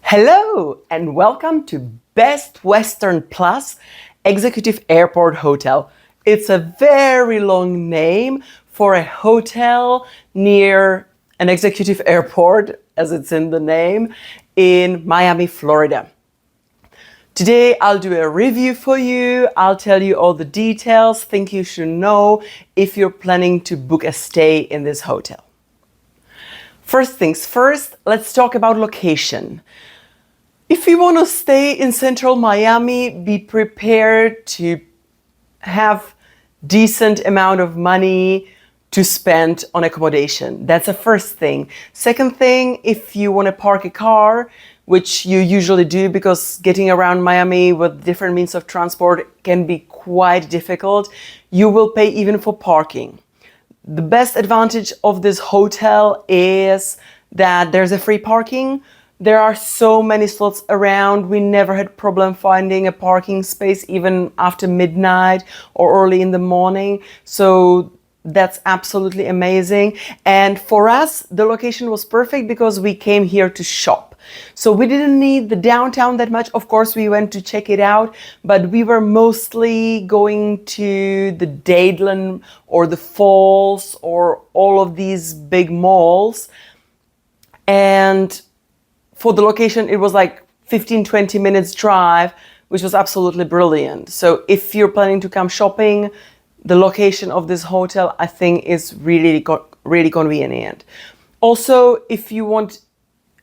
Hello and welcome to Best Western Plus Executive Airport Hotel. It's a very long name for a hotel near an executive airport, as it's in the name, in Miami, Florida. Today I'll do a review for you. I'll tell you all the details, things you should know if you're planning to book a stay in this hotel. First things first, let's talk about location. If you want to stay in central Miami, be prepared to have decent amount of money to spend on accommodation. That's the first thing. Second thing, if you want to park a car, which you usually do because getting around Miami with different means of transport can be quite difficult, you will pay even for parking. The best advantage of this hotel is that there's a free parking. There are so many slots around. We never had problem finding a parking space even after midnight or early in the morning. So that's absolutely amazing. And for us, the location was perfect because we came here to shop. So we didn't need the downtown that much. Of course, we went to check it out, but we were mostly going to the Dadeland or the Falls or all of these big malls. And for the location, it was like 15-20 minutes drive, which was absolutely brilliant. So if you're planning to come shopping, the location of this hotel, I think, is really convenient. Also, if you want,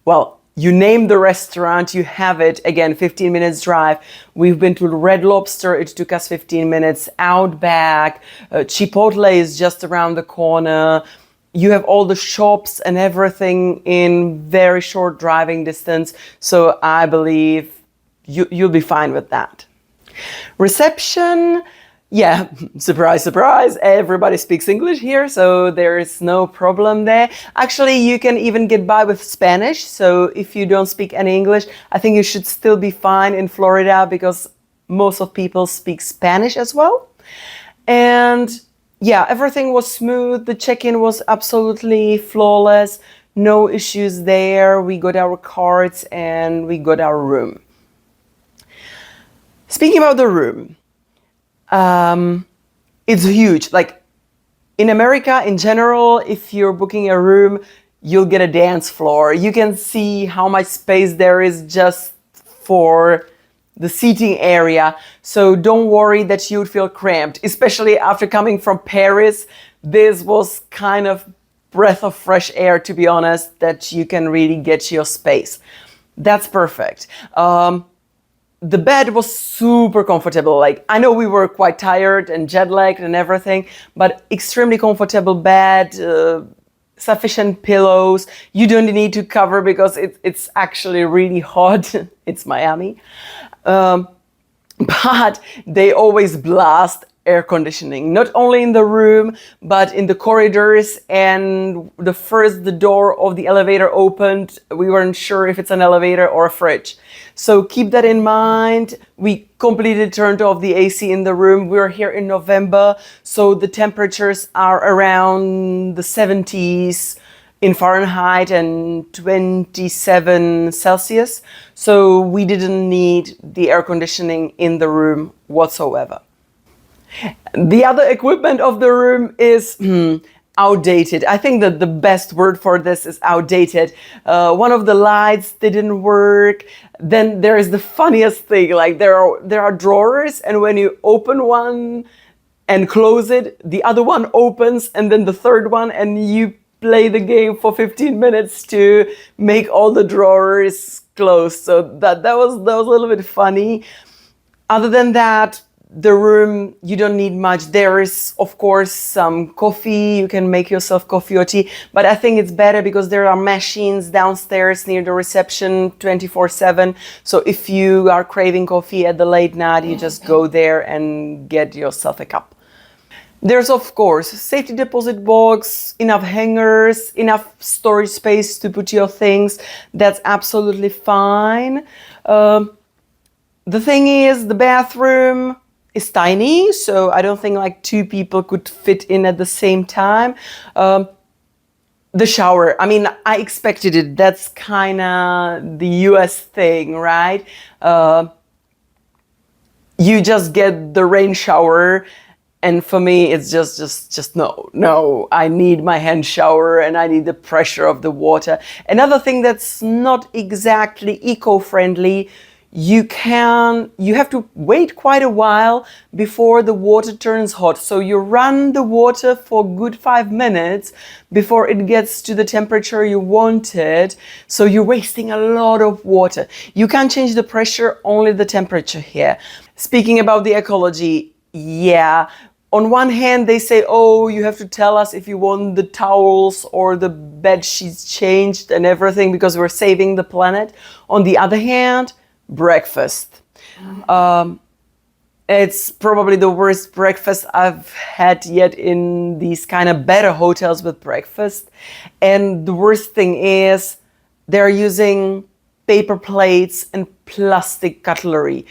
well, you name the restaurant, you have it, again, 15 minutes drive. We've been to Red Lobster, it took us 15 minutes. Outback, Chipotle is just around the corner. You have all the shops and everything in very short driving distance. So I believe you'll be fine with that. Reception, yeah, surprise, surprise. Everybody speaks English here, so there is no problem there. Actually, you can even get by with Spanish. So if you don't speak any English, I think you should still be fine in Florida because most of people speak Spanish as well. And yeah, everything was smooth. The check-in was absolutely flawless. No issues there. We got our cards and we got our room. Speaking about the room, it's huge. Like in America in general, if you're booking a room, you'll get a dance floor. You can see how much space there is just for the seating area. So don't worry that you would feel cramped, especially after coming from Paris. This was kind of breath of fresh air, to be honest, that you can really get your space. That's perfect. The bed was super comfortable. Like, I know we were quite tired and jet lagged and everything, but extremely comfortable bed, sufficient pillows. You don't need to cover because it's actually really hot. It's Miami. But they always blast air conditioning, not only in the room, but in the corridors. And the door of the elevator opened, we weren't sure if it's an elevator or a fridge. So keep that in mind. We completely turned off the AC in the room. We're here in November, so the temperatures are around the 70s in Fahrenheit and 27 Celsius. So we didn't need the air conditioning in the room whatsoever. The other equipment of the room is outdated. I think that the best word for this is outdated. One of the lights didn't work. Then there is the funniest thing, like there are drawers, and when you open one and close it, the other one opens, and then the third one, and you play the game for 15 minutes to make all the drawers close. So that was a little bit funny. Other than that, the room, you don't need much. There is, of course, some coffee. You can make yourself coffee or tea, but I think it's better because there are machines downstairs near the reception 24/7. So if you are craving coffee at the late night, you just go there and get yourself a cup. There's, of course, safety deposit box, enough hangers, enough storage space to put your things. That's absolutely fine. The thing is, the bathroom is tiny, so I don't think like two people could fit in at the same time. The shower, I mean, I expected it. That's kind of the US thing, right? You just get the rain shower, and for me it's just no, I need my hand shower and I need the pressure of the water. Another thing that's not exactly eco-friendly, you have to wait quite a while before the water turns hot. So you run the water for a good 5 minutes before it gets to the temperature you want it. So you're wasting a lot of water. You can't change the pressure, only the temperature here. Speaking about the ecology, yeah. On one hand, they say, oh, you have to tell us if you want the towels or the bed sheets changed and everything because we're saving the planet. On the other hand, breakfast. It's probably the worst breakfast I've had yet in these kind of better hotels with breakfast. And the worst thing is they're using paper plates and plastic cutlery.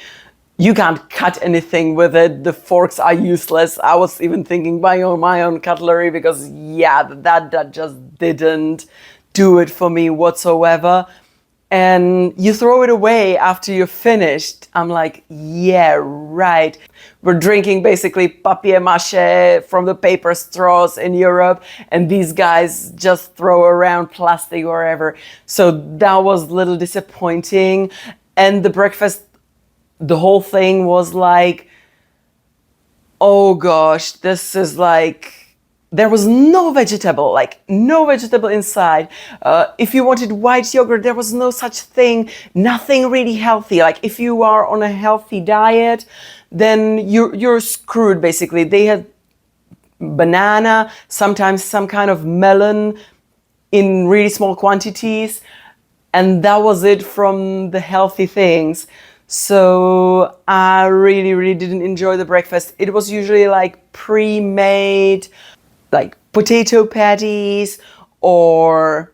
You can't cut anything with it. The forks are useless. I was even thinking buying my own cutlery because, yeah, that just didn't do it for me whatsoever. And you throw it away after you're finished. I'm like, yeah, right. We're drinking basically papier-mâché from the paper straws in Europe, and these guys just throw around plastic wherever. So that was a little disappointing. And the breakfast, the whole thing was like, oh gosh, this is like, there was no vegetable, like no vegetable inside. If you wanted white yogurt, there was no such thing, nothing really healthy. Like if you are on a healthy diet, then you're screwed basically. They had banana, sometimes some kind of melon in really small quantities, and that was it from the healthy things. So I really didn't enjoy the breakfast. It was usually like pre-made, like potato patties or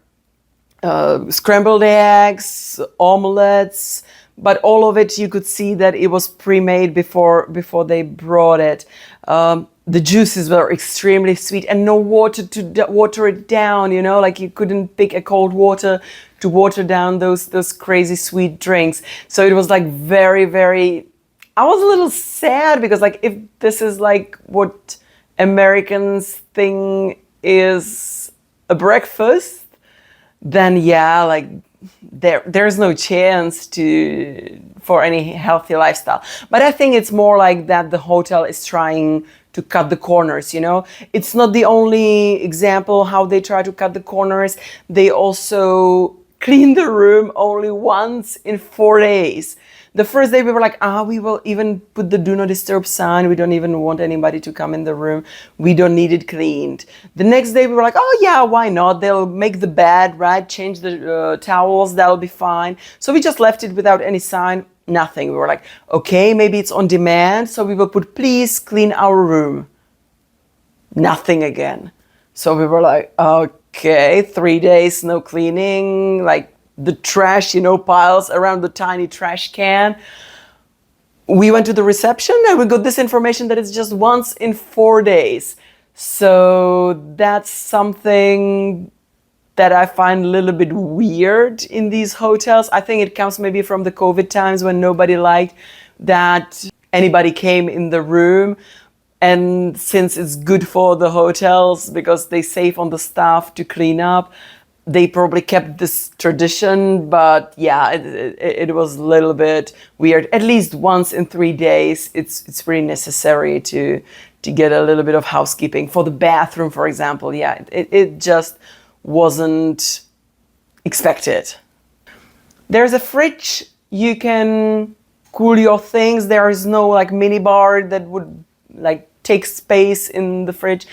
scrambled eggs, omelets, but all of it you could see that it was pre-made before they brought it. The juices were extremely sweet and no water to water it down, you know, like you couldn't pick a cold water to water down those crazy sweet drinks. So it was like very, I was a little sad because like if this is like what Americans think is a breakfast, then yeah, like there's no chance for any healthy lifestyle. But I think it's more like that the hotel is trying to cut the corners, you know. It's not the only example how they try to cut the corners. They also clean the room only once in 4 days. The first day we were like, we will even put the do not disturb sign. We don't even want anybody to come in the room. We don't need it cleaned. The next day we were like, oh yeah, why not? They'll make the bed, right? Change the towels, that'll be fine. So we just left it without any sign, nothing. We were like, okay, maybe it's on demand. So we will put, please clean our room. Nothing again. So we were like, okay, 3 days, no cleaning, like, the trash, you know, piles around the tiny trash can. We went to the reception and we got this information that it's just once in 4 days. So that's something that I find a little bit weird in these hotels. I think it comes maybe from the COVID times when nobody liked that anybody came in the room. And since it's good for the hotels because they save on the staff to clean up, they probably kept this tradition, but yeah, it was a little bit weird. At least once in 3 days, it's really necessary to get a little bit of housekeeping. For the bathroom, for example, yeah, it just wasn't expected. There's a fridge, you can cool your things. There is no like mini bar that would like take space in the fridge.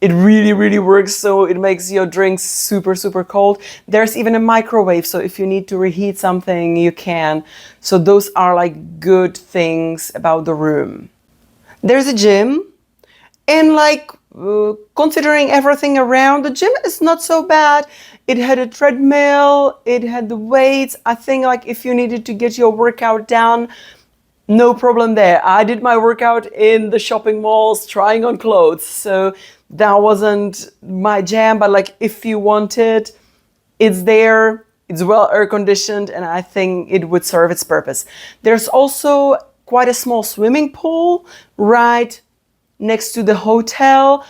It really works, so it makes your drinks super cold. There's even a microwave, so if you need to reheat something, you can. So those are like good things about the room. There's a gym. And like considering everything around, the gym is not so bad. It had a treadmill, it had the weights. I think like if you needed to get your workout done, no problem there. I did my workout in the shopping malls trying on clothes. So that wasn't my jam, but like if you wanted, it's there, it's well air conditioned, and I think it would serve its purpose. There's also quite a small swimming pool right next to the hotel.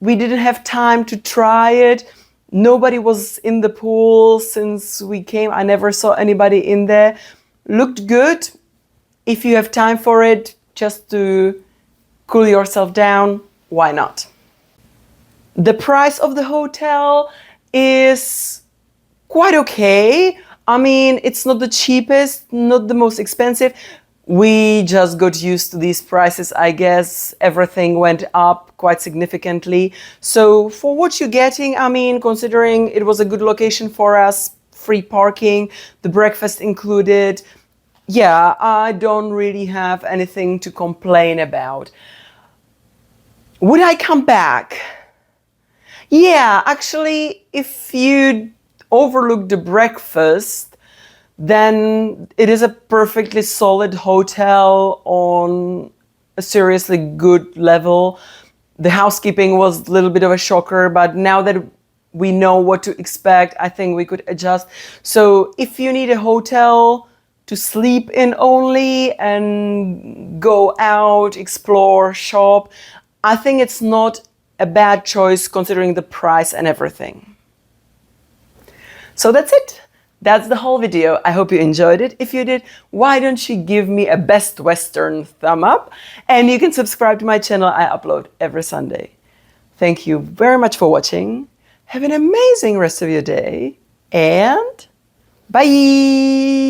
We didn't have time to try it. Nobody was in the pool since we came. I never saw anybody in there. Looked good. If you have time for it, just to cool yourself down, why not? The price of the hotel is quite okay. I mean, it's not the cheapest, not the most expensive. We just got used to these prices, I guess. Everything went up quite significantly. So for what you're getting, I mean, considering it was a good location for us, free parking, the breakfast included, yeah, I don't really have anything to complain about. Would I come back? Yeah, actually, if you overlook the breakfast, then it is a perfectly solid hotel on a seriously good level. The housekeeping was a little bit of a shocker, but now that we know what to expect, I think we could adjust. So if you need a hotel to sleep in only and go out, explore, shop, I think it's not a bad choice considering the price and everything. So that's it. That's the whole video. I hope you enjoyed it. If you did, why don't you give me a Best Western thumb up? And you can subscribe to my channel. I upload every Sunday. Thank you very much for watching. Have an amazing rest of your day. And bye!